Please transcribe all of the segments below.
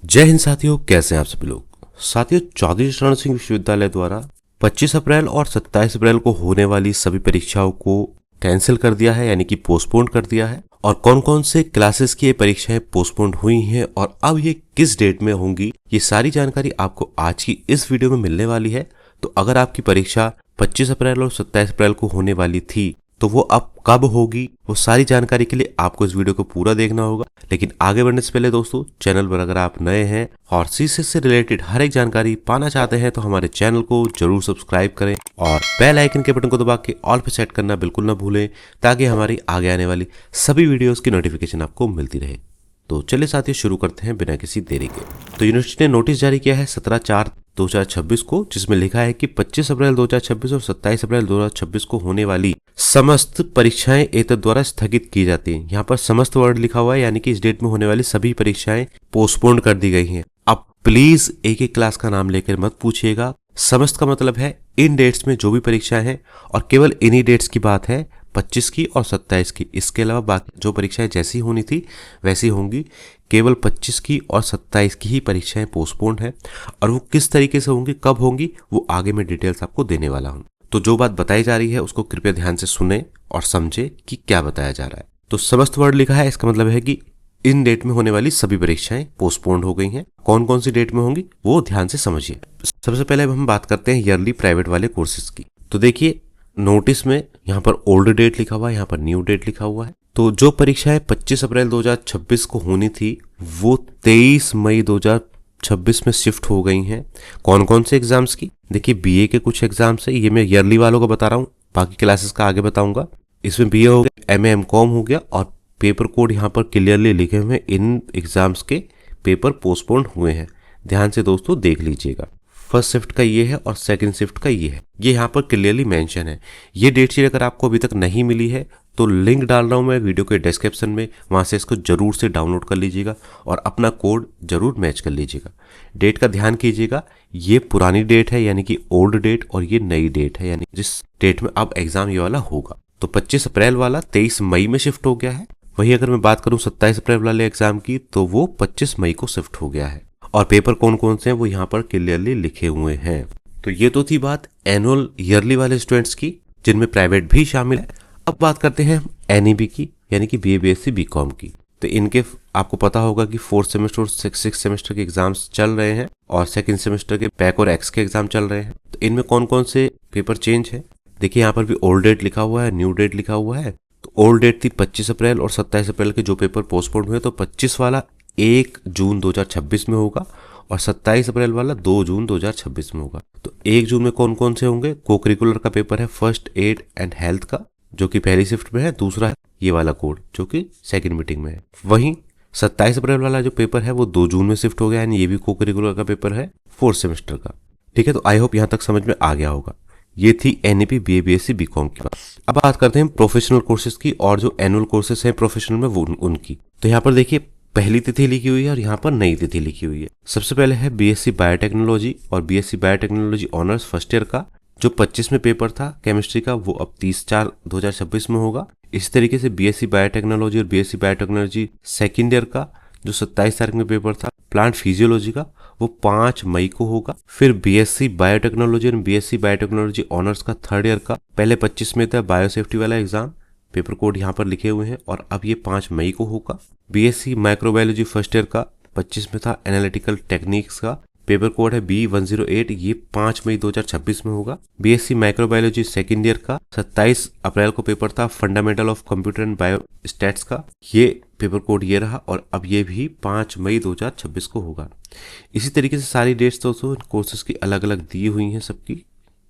जय हिंद साथियों, कैसे हैं आप सभी लोग। साथियों, चौधरी चरण सिंह विश्वविद्यालय द्वारा 25 अप्रैल और 27 अप्रैल को होने वाली सभी परीक्षाओं को कैंसिल कर दिया है, यानी कि पोस्टपोन कर दिया है। और कौन कौन से क्लासेस की ये परीक्षाएं पोस्टपोन हुई हैं और अब ये किस डेट में होंगी, ये सारी जानकारी आपको आज की इस वीडियो में मिलने वाली है। तो अगर आपकी परीक्षा 25 अप्रैल और 27 अप्रैल को होने वाली थी तो वो अब कब होगी, वो सारी जानकारी के लिए आपको इस वीडियो को पूरा देखना होगा। लेकिन आगे बढ़ने से पहले दोस्तों, चैनल पर अगर आप नए हैं और सीसीएस से रिलेटेड हर एक जानकारी पाना चाहते हैं तो हमारे चैनल को जरूर सब्सक्राइब करें और बेल आइकन के बटन को दबा के ऑल पे सेट करना बिल्कुल ना भूलें, ताकि हमारी आगे आने वाली सभी वीडियोस की नोटिफिकेशन आपको मिलती रहे। तो चलिए साथियों, शुरू करते हैं बिना किसी देरी के। तो यूनिवर्सिटी ने नोटिस जारी किया है 17/4/2026 को, जिसमें लिखा है कि 25 अप्रैल 2026 और 27 अप्रैल 2026 को होने वाली समस्त परीक्षाएं एतद द्वारा स्थगित की जाती हैं। यहाँ पर समस्त वर्ड लिखा हुआ है, यानी कि इस डेट में होने वाली सभी परीक्षाएं पोस्टपोन कर दी गई हैं। अब प्लीज एक एक क्लास का नाम लेकर मत पूछिएगा। समस्त का मतलब है इन डेट्स में जो भी परीक्षाएं हैं, और केवल इन्हीं डेट्स की बात है, 25 की और 27 की। इसके अलावा बाकी जो परीक्षाएं जैसी होनी थी वैसी होंगी। केवल 25 की और 27 की ही परीक्षाएं पोस्टपोन्ड है, और वो किस तरीके से होंगी, कब होंगी, वो आगे मैं डिटेल्स आपको देने वाला हूं। तो जो बात बताई जा रही है उसको कृपया ध्यान से सुने और समझे कि क्या बताया जा रहा है। तो समस्त वर्ड लिखा है, इसका मतलब है कि इन डेट में होने वाली सभी परीक्षाएं पोस्टपोन्ड हो गई हैं। कौन कौन सी डेट में होंगी वो ध्यान से समझिए। सबसे पहले हम बात करते हैं ईयरली प्राइवेट वाले कोर्सेज की। तो देखिए, नोटिस में यहाँ पर ओल्ड डेट लिखा हुआ है, यहाँ पर न्यू डेट लिखा हुआ है। तो जो परीक्षाएं 25 अप्रैल 2026 को होनी थी वो 23 मई 2026 में शिफ्ट हो गई हैं। कौन कौन से एग्जाम्स की? देखिए, बीए के कुछ एग्जाम्स है, ये मैं ईयरली वालों को बता रहा हूँ, बाकी क्लासेस का आगे बताऊंगा। इसमें बीए हो गया, एमए एमकॉम हो गया, और पेपर कोड यहाँ पर क्लियरली लिखे हुए हैं। इन एग्जाम्स के पेपर पोस्टपोन्ड हुए हैं। ध्यान से दोस्तों देख लीजिएगा। फर्स्ट शिफ्ट का ये है और सेकंड शिफ्ट का ये है, ये यहाँ पर क्लियरली मेंशन है। ये डेट शीट अगर आपको अभी तक नहीं मिली है तो लिंक डाल रहा हूँ मैं वीडियो के डिस्क्रिप्शन में, वहां से इसको जरूर से डाउनलोड कर लीजिएगा और अपना कोड जरूर मैच कर लीजिएगा। डेट का ध्यान कीजिएगा, ये पुरानी डेट है यानी कि ओल्ड डेट, और ये नई डेट है यानी जिस डेट में अब एग्जाम ये वाला होगा। तो 25 अप्रैल वाला 23 मई में शिफ्ट हो गया है। वही अगर मैं बात करूं 27 अप्रैल वाले एग्जाम की तो वो 25 मई को शिफ्ट हो गया है। और पेपर कौन कौन से हैं वो यहाँ पर क्लियरली लिखे हुए हैं। तो ये तो थी बात एनुअल ईयरली वाले स्टूडेंट्स की, जिनमें प्राइवेट भी शामिल है। अब बात करते हैं एनईबी की, यानी कि बीए बीएससी बीकॉम की। तो इनके आपको पता होगा कि 4th सेमेस्टर और 6th सेमेस्टर के एग्जाम्स चल रहे हैं, और 2nd सेमेस्टर के पैक और एक्स के एग्जाम चल रहे हैं। तो इनमें कौन कौन से पेपर चेंज है? देखिए, यहाँ पर भी ओल्ड डेट लिखा हुआ है, न्यू डेट लिखा हुआ है। तो ओल्ड डेट थी 25 अप्रैल और 27 अप्रैल के जो पेपर पोस्टपोन हुए, तो 25 वाला 1 जून 2026 में होगा और 27 अप्रैल वाला 2 जून 2026 में होगा। तो 1 जून में कौन कौन से होंगे? को करिकुलर का पेपर है फर्स्ट एड एंड हेल्थ का, जो कि पहली शिफ्ट में है। दूसरा है ये वाला कोड, जो कि सेकंड मीटिंग में है। वहीं 27 अप्रैल वाला जो पेपर है वो 2 जून में शिफ्ट हो गया, यानी ये भी को करिकुलर का पेपर है 4th सेमेस्टर का। ठीक है, तो आई होप यहाँ तक समझ में आ गया होगा। ये थी एनईपी बीए बीएससी बीकॉम की बात। अब बात करते हैं प्रोफेशनल कोर्सेज की, और जो एनुअल कोर्सेज हैं प्रोफेशनल में वो उनकी। तो यहाँ पर देखिए, पहली तिथि लिखी हुई है और यहाँ पर नई तिथि लिखी हुई है। सबसे पहले है बीएससी बायोटेक्नोलॉजी और BSc biotechnology honours first year का, जो 25 में पेपर था केमिस्ट्री का, वो अब 30/4/2026 में होगा। इसी तरीके से बीएससी बायोटेक्नोलॉजी और बीएससी बायोटेक्नोलॉजी सेकेंड ईयर का, जो 27 तारीख में पेपर था प्लांट फिजियोलॉजी का, वो 5 मई को होगा। फिर बीएससी बायोटेक्नोलॉजी और बीएससी बायोटेक्नोलॉजी ऑनर्स का थर्ड ईयर का, पहले 25 में था बायोसेफ्टी वाला एग्जाम, पेपर कोड यहाँ पर लिखे हुए हैं, और अब ये 5 मई को होगा। बीएससी माइक्रोबायोलॉजी फर्स्ट ईयर का 25 में था एनालिटिकल टेक्निक्स का, पेपर कोड है B108, ये 5 मई 2026 में होगा। बीएससी माइक्रोबायोलॉजी सेकेंड ईयर का 27 अप्रैल को पेपर था fundamental of computer and biostats का, ये पेपर कोड ये रहा, और अब ये भी 5 मई 2026 को होगा। इसी तरीके से सारी डेट्स दोस्तों कोर्सेज की अलग अलग दी हुई हैं सबकी।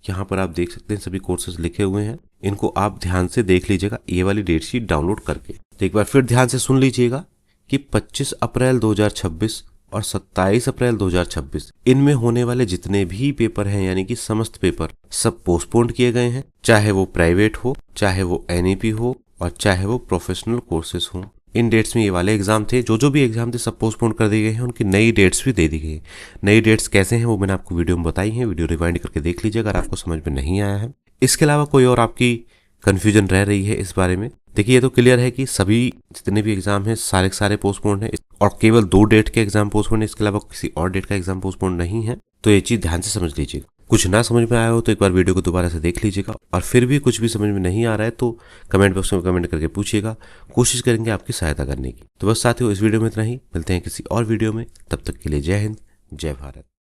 यहाँ पर आप देख सकते हैं सभी कोर्सेज लिखे हुए हैं, इनको आप ध्यान से देख लीजिएगा ये वाली डेट शीट डाउनलोड करके। तो एक बार फिर ध्यान से सुन लीजिएगा कि 25 अप्रैल 2026 और 27 अप्रैल 2026 इनमें होने वाले जितने भी पेपर हैं, यानी कि समस्त पेपर सब पोस्टपोन्ड किए गए हैं, चाहे वो प्राइवेट हो, चाहे वो एनईपी हो, और चाहे वो प्रोफेशनल कोर्सेज हो। इन डेट्स में ये वाले एग्जाम थे, जो भी एग्जाम थे सब पोस्टपोन कर दिए गए हैं, उनकी नई डेट्स भी दे दी गई है। नई डेट्स कैसे हैं वो मैंने आपको वीडियो में बताई हैं, वीडियो रिवाइंड करके देख लीजिए अगर आपको समझ में नहीं आया है। इसके अलावा कोई और आपकी कंफ्यूजन रह रही है इस बारे में, देखिए ये तो क्लियर है कि सभी जितने भी एग्जाम हैं सारे के सारे पोस्टपोन हैं और केवल 2 डेट के एग्जाम पोस्टपोन है, इसके अलावा किसी और डेट का एग्जाम पोस्टपोन नहीं है। तो ये चीज ध्यान से समझ लीजिएगा। कुछ ना समझ में आया हो तो एक बार वीडियो को दोबारा से देख लीजिएगा, और फिर भी कुछ भी समझ में नहीं आ रहा है तो कमेंट बॉक्स में कमेंट करके पूछिएगा, कोशिश करेंगे आपकी सहायता करने की। तो बस साथियों, इस वीडियो में इतना ही, मिलते हैं किसी और वीडियो में, तब तक के लिए जय हिंद, जय भारत।